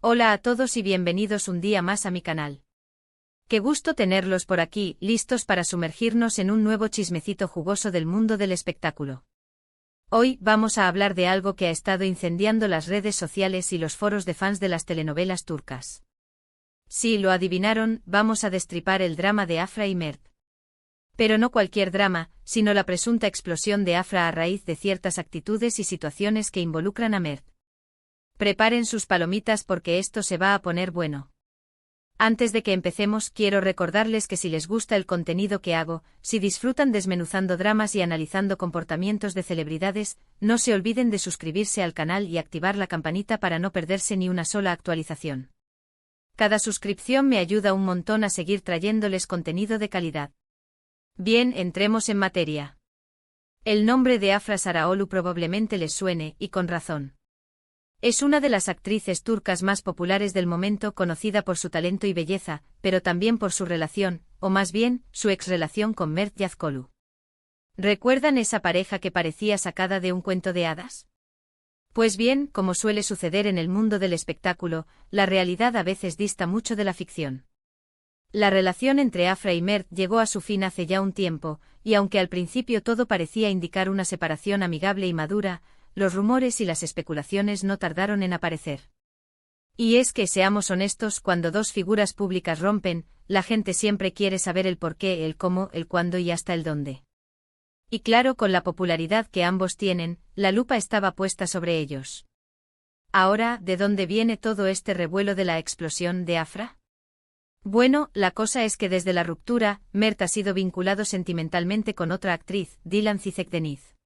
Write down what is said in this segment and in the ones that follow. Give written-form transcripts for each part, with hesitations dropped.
Hola a todos y bienvenidos un día más a mi canal. Qué gusto tenerlos por aquí, listos para sumergirnos en un nuevo chismecito jugoso del mundo del espectáculo. Hoy vamos a hablar de algo que ha estado incendiando las redes sociales y los foros de fans de las telenovelas turcas. Si lo adivinaron, vamos a destripar el drama de Afra y Mert. Pero no cualquier drama, sino la presunta explosión de Afra a raíz de ciertas actitudes y situaciones que involucran a Mert. Preparen sus palomitas porque esto se va a poner bueno. Antes de que empecemos, quiero recordarles que si les gusta el contenido que hago, si disfrutan desmenuzando dramas y analizando comportamientos de celebridades, no se olviden de suscribirse al canal y activar la campanita para no perderse ni una sola actualización. Cada suscripción me ayuda un montón a seguir trayéndoles contenido de calidad. Bien, entremos en materia. El nombre de Afra Saraoğlu probablemente les suene, y con razón. Es una de las actrices turcas más populares del momento, conocida por su talento y belleza, pero también por su relación, o más bien, su exrelación con Mert Yazıcıoğlu. ¿Recuerdan esa pareja que parecía sacada de un cuento de hadas? Pues bien, como suele suceder en el mundo del espectáculo, la realidad a veces dista mucho de la ficción. La relación entre Afra y Mert llegó a su fin hace ya un tiempo, y aunque al principio todo parecía indicar una separación amigable y madura, los rumores y las especulaciones no tardaron en aparecer. Y es que, seamos honestos, cuando dos figuras públicas rompen, la gente siempre quiere saber el por qué, el cómo, el cuándo y hasta el dónde. Y claro, con la popularidad que ambos tienen, la lupa estaba puesta sobre ellos. Ahora, ¿de dónde viene todo este revuelo de la explosión de Afra? Bueno, la cosa es que desde la ruptura, Mert ha sido vinculado sentimentalmente con otra actriz, Dilan Cizek-Deniz.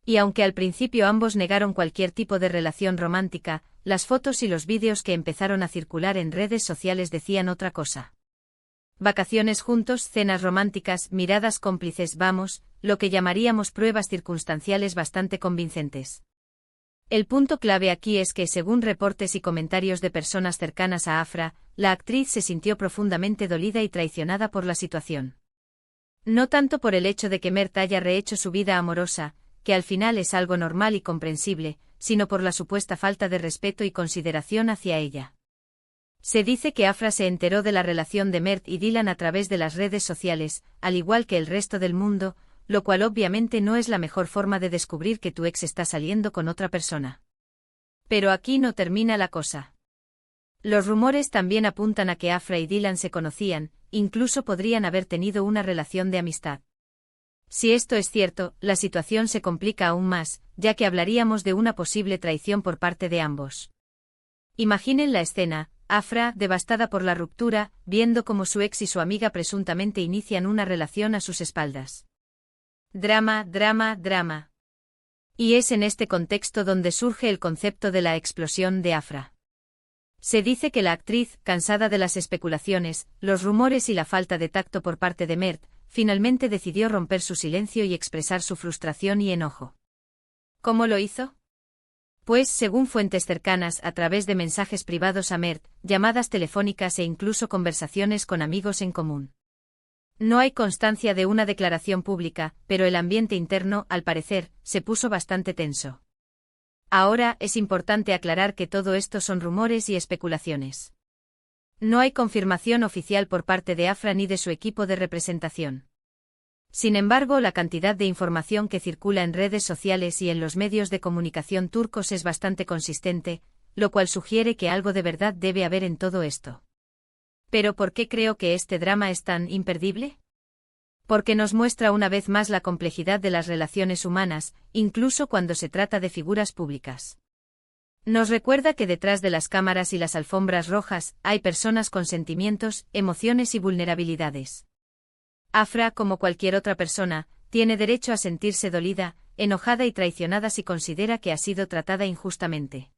Y aunque al principio ambos negaron cualquier tipo de relación romántica, las fotos y los vídeos que empezaron a circular en redes sociales decían otra cosa. Vacaciones juntos, cenas románticas, miradas cómplices, vamos, lo que llamaríamos pruebas circunstanciales bastante convincentes. El punto clave aquí es que, según reportes y comentarios de personas cercanas a Afra, la actriz se sintió profundamente dolida y traicionada por la situación. No tanto por el hecho de que Mert haya rehecho su vida amorosa, que al final es algo normal y comprensible, sino por la supuesta falta de respeto y consideración hacia ella. Se dice que Afra se enteró de la relación de Mert y Dilan a través de las redes sociales, al igual que el resto del mundo, lo cual obviamente no es la mejor forma de descubrir que tu ex está saliendo con otra persona. Pero aquí no termina la cosa. Los rumores también apuntan a que Afra y Dilan se conocían, incluso podrían haber tenido una relación de amistad. Si esto es cierto, la situación se complica aún más, ya que hablaríamos de una posible traición por parte de ambos. Imaginen la escena: Afra, devastada por la ruptura, viendo cómo su ex y su amiga presuntamente inician una relación a sus espaldas. Drama, drama, drama. Y es en este contexto donde surge el concepto de la explosión de Afra. Se dice que la actriz, cansada de las especulaciones, los rumores y la falta de tacto por parte de Mert, finalmente decidió romper su silencio y expresar su frustración y enojo. ¿Cómo lo hizo? Pues, según fuentes cercanas, a través de mensajes privados a Mert, llamadas telefónicas e incluso conversaciones con amigos en común. No hay constancia de una declaración pública, pero el ambiente interno, al parecer, se puso bastante tenso. Ahora, es importante aclarar que todo esto son rumores y especulaciones. No hay confirmación oficial por parte de Afra ni de su equipo de representación. Sin embargo, la cantidad de información que circula en redes sociales y en los medios de comunicación turcos es bastante consistente, lo cual sugiere que algo de verdad debe haber en todo esto. ¿Pero por qué creo que este drama es tan imperdible? Porque nos muestra una vez más la complejidad de las relaciones humanas, incluso cuando se trata de figuras públicas. Nos recuerda que detrás de las cámaras y las alfombras rojas, hay personas con sentimientos, emociones y vulnerabilidades. Afra, como cualquier otra persona, tiene derecho a sentirse dolida, enojada y traicionada si considera que ha sido tratada injustamente.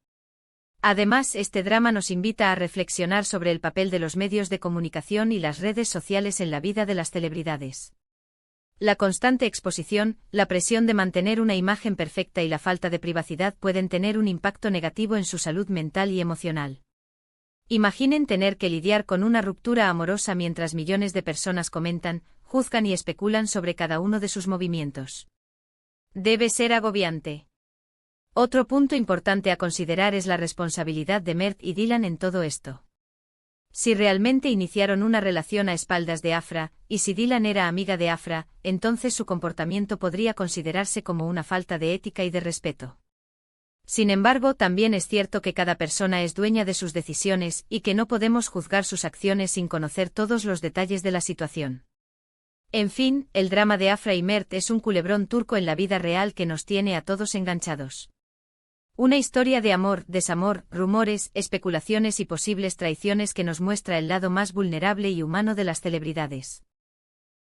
Además, este drama nos invita a reflexionar sobre el papel de los medios de comunicación y las redes sociales en la vida de las celebridades. La constante exposición, la presión de mantener una imagen perfecta y la falta de privacidad pueden tener un impacto negativo en su salud mental y emocional. Imaginen tener que lidiar con una ruptura amorosa mientras millones de personas comentan, juzgan y especulan sobre cada uno de sus movimientos. Debe ser agobiante. Otro punto importante a considerar es la responsabilidad de Mert y Dylan en todo esto. Si realmente iniciaron una relación a espaldas de Afra, y si Dylan era amiga de Afra, entonces su comportamiento podría considerarse como una falta de ética y de respeto. Sin embargo, también es cierto que cada persona es dueña de sus decisiones y que no podemos juzgar sus acciones sin conocer todos los detalles de la situación. En fin, el drama de Afra y Mert es un culebrón turco en la vida real que nos tiene a todos enganchados. Una historia de amor, desamor, rumores, especulaciones y posibles traiciones que nos muestra el lado más vulnerable y humano de las celebridades.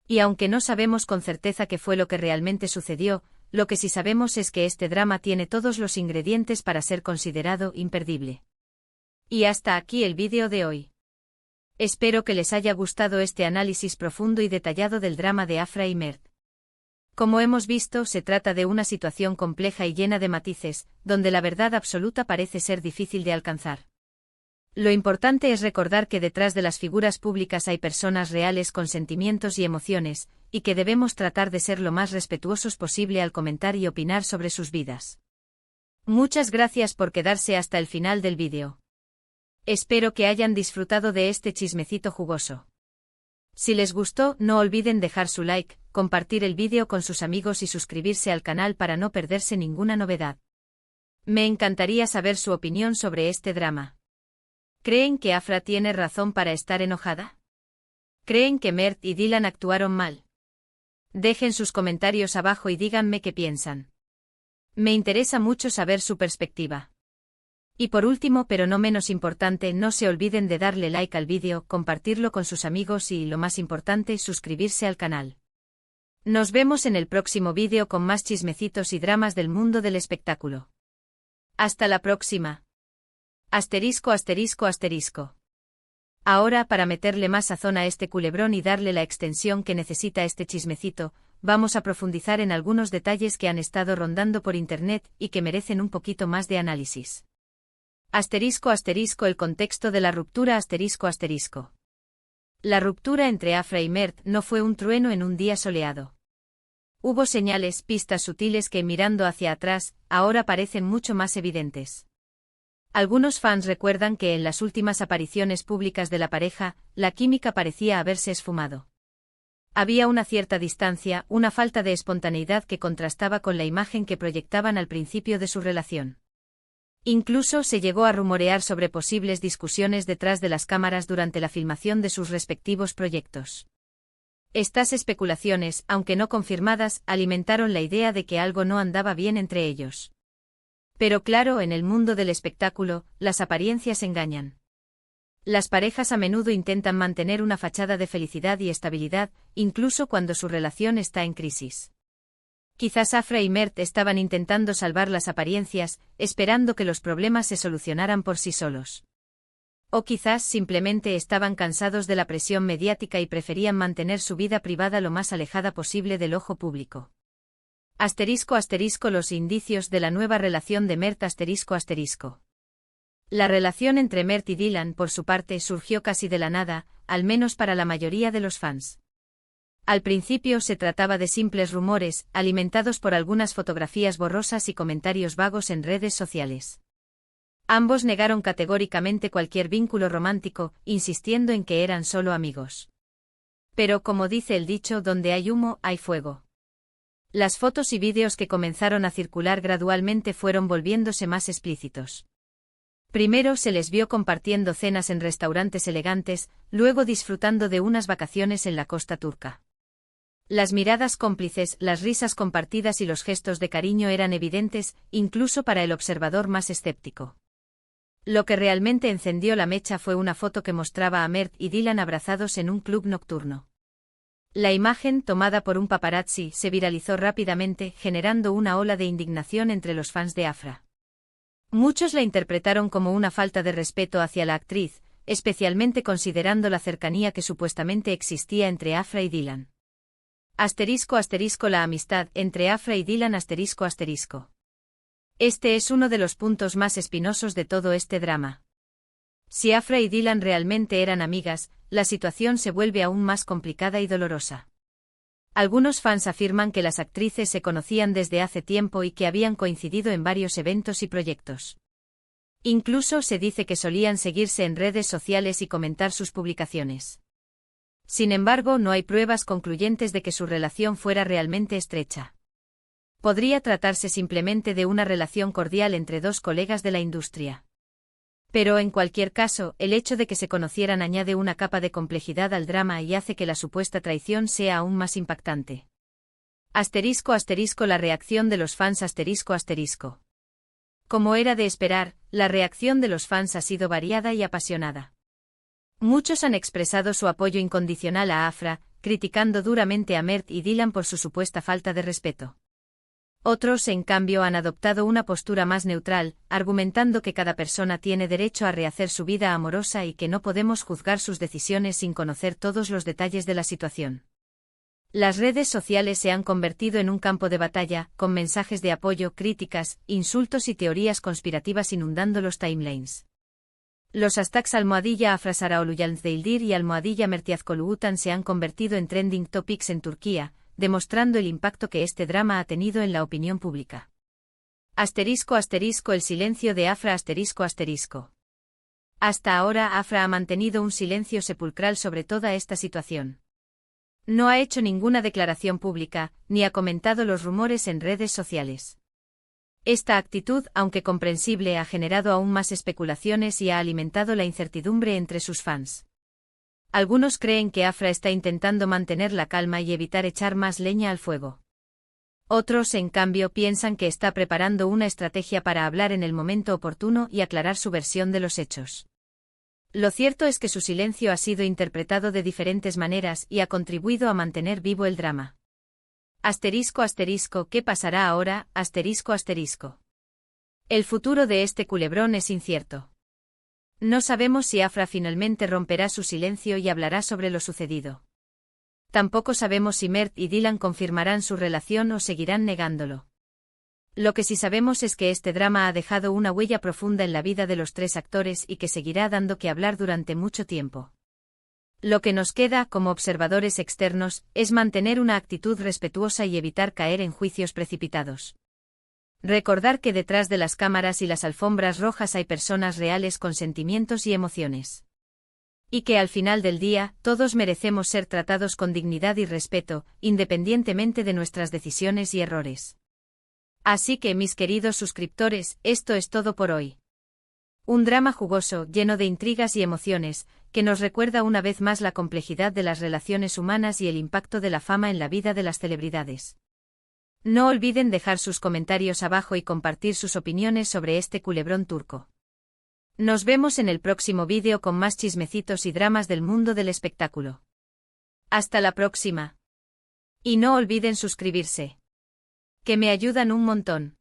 Y aunque no sabemos con certeza qué fue lo que realmente sucedió, lo que sí sabemos es que este drama tiene todos los ingredientes para ser considerado imperdible. Y hasta aquí el vídeo de hoy. Espero que les haya gustado este análisis profundo y detallado del drama de Afra y Mert. Como hemos visto, se trata de una situación compleja y llena de matices, donde la verdad absoluta parece ser difícil de alcanzar. Lo importante es recordar que detrás de las figuras públicas hay personas reales con sentimientos y emociones, y que debemos tratar de ser lo más respetuosos posible al comentar y opinar sobre sus vidas. Muchas gracias por quedarse hasta el final del vídeo. Espero que hayan disfrutado de este chismecito jugoso. Si les gustó, no olviden dejar su like, compartir el vídeo con sus amigos y suscribirse al canal para no perderse ninguna novedad. Me encantaría saber su opinión sobre este drama. ¿Creen que Afra tiene razón para estar enojada? ¿Creen que Mert y Dylan actuaron mal? Dejen sus comentarios abajo y díganme qué piensan. Me interesa mucho saber su perspectiva. Y por último, pero no menos importante, no se olviden de darle like al vídeo, compartirlo con sus amigos y, lo más importante, suscribirse al canal. Nos vemos en el próximo vídeo con más chismecitos y dramas del mundo del espectáculo. Hasta la próxima. Asterisco, asterisco, asterisco. Ahora, para meterle más sazón a este culebrón y darle la extensión que necesita este chismecito, vamos a profundizar en algunos detalles que han estado rondando por internet y que merecen un poquito más de análisis. Asterisco, asterisco, el contexto de la ruptura, asterisco, asterisco. La ruptura entre Afra y Mert no fue un trueno en un día soleado. Hubo señales, pistas sutiles que, mirando hacia atrás, ahora parecen mucho más evidentes. Algunos fans recuerdan que en las últimas apariciones públicas de la pareja, la química parecía haberse esfumado. Había una cierta distancia, una falta de espontaneidad que contrastaba con la imagen que proyectaban al principio de su relación. Incluso se llegó a rumorear sobre posibles discusiones detrás de las cámaras durante la filmación de sus respectivos proyectos. Estas especulaciones, aunque no confirmadas, alimentaron la idea de que algo no andaba bien entre ellos. Pero claro, en el mundo del espectáculo, las apariencias engañan. Las parejas a menudo intentan mantener una fachada de felicidad y estabilidad, incluso cuando su relación está en crisis. Quizás Afra y Mert estaban intentando salvar las apariencias, esperando que los problemas se solucionaran por sí solos. O quizás simplemente estaban cansados de la presión mediática y preferían mantener su vida privada lo más alejada posible del ojo público. Asterisco, asterisco, los indicios de la nueva relación de Mert, asterisco, asterisco. La relación entre Mert y Dylan, por su parte, surgió casi de la nada, al menos para la mayoría de los fans. Al principio se trataba de simples rumores, alimentados por algunas fotografías borrosas y comentarios vagos en redes sociales. Ambos negaron categóricamente cualquier vínculo romántico, insistiendo en que eran solo amigos. Pero como dice el dicho, donde hay humo, hay fuego. Las fotos y vídeos que comenzaron a circular gradualmente fueron volviéndose más explícitos. Primero se les vio compartiendo cenas en restaurantes elegantes, luego disfrutando de unas vacaciones en la costa turca. Las miradas cómplices, las risas compartidas y los gestos de cariño eran evidentes, incluso para el observador más escéptico. Lo que realmente encendió la mecha fue una foto que mostraba a Mert y Dylan abrazados en un club nocturno. La imagen, tomada por un paparazzi, se viralizó rápidamente, generando una ola de indignación entre los fans de Afra. Muchos la interpretaron como una falta de respeto hacia la actriz, especialmente considerando la cercanía que supuestamente existía entre Afra y Dylan. Asterisco, asterisco, la amistad entre Afra y Dylan, asterisco, asterisco. Este es uno de los puntos más espinosos de todo este drama. Si Afra y Dylan realmente eran amigas, la situación se vuelve aún más complicada y dolorosa. Algunos fans afirman que las actrices se conocían desde hace tiempo y que habían coincidido en varios eventos y proyectos. Incluso se dice que solían seguirse en redes sociales y comentar sus publicaciones. Sin embargo, no hay pruebas concluyentes de que su relación fuera realmente estrecha. Podría tratarse simplemente de una relación cordial entre dos colegas de la industria. Pero en cualquier caso, el hecho de que se conocieran añade una capa de complejidad al drama y hace que la supuesta traición sea aún más impactante. *** La reacción de los fans ***. Como era de esperar, la reacción de los fans ha sido variada y apasionada. Muchos han expresado su apoyo incondicional a Afra, criticando duramente a Mert y Dylan por su supuesta falta de respeto. Otros, en cambio, han adoptado una postura más neutral, argumentando que cada persona tiene derecho a rehacer su vida amorosa y que no podemos juzgar sus decisiones sin conocer todos los detalles de la situación. Las redes sociales se han convertido en un campo de batalla, con mensajes de apoyo, críticas, insultos y teorías conspirativas inundando los timelines. Los hashtags #AfraSaraOğluYalnızDeildir y #Mertiazkoluutan se han convertido en trending topics en Turquía, demostrando el impacto que este drama ha tenido en la opinión pública. *** El silencio de Afra ***. Hasta ahora Afra ha mantenido un silencio sepulcral sobre toda esta situación. No ha hecho ninguna declaración pública, ni ha comentado los rumores en redes sociales. Esta actitud, aunque comprensible, ha generado aún más especulaciones y ha alimentado la incertidumbre entre sus fans. Algunos creen que Afra está intentando mantener la calma y evitar echar más leña al fuego. Otros, en cambio, piensan que está preparando una estrategia para hablar en el momento oportuno y aclarar su versión de los hechos. Lo cierto es que su silencio ha sido interpretado de diferentes maneras y ha contribuido a mantener vivo el drama. ¿Qué pasará ahora? El futuro de este culebrón es incierto. No sabemos si Afra finalmente romperá su silencio y hablará sobre lo sucedido. Tampoco sabemos si Mert y Dylan confirmarán su relación o seguirán negándolo. Lo que sí sabemos es que este drama ha dejado una huella profunda en la vida de los tres actores y que seguirá dando que hablar durante mucho tiempo. Lo que nos queda, como observadores externos, es mantener una actitud respetuosa y evitar caer en juicios precipitados. Recordar que detrás de las cámaras y las alfombras rojas hay personas reales con sentimientos y emociones. Y que al final del día, todos merecemos ser tratados con dignidad y respeto, independientemente de nuestras decisiones y errores. Así que, mis queridos suscriptores, esto es todo por hoy. Un drama jugoso, lleno de intrigas y emociones, que nos recuerda una vez más la complejidad de las relaciones humanas y el impacto de la fama en la vida de las celebridades. No olviden dejar sus comentarios abajo y compartir sus opiniones sobre este culebrón turco. Nos vemos en el próximo vídeo con más chismecitos y dramas del mundo del espectáculo. Hasta la próxima. Y no olviden suscribirse. Que me ayudan un montón.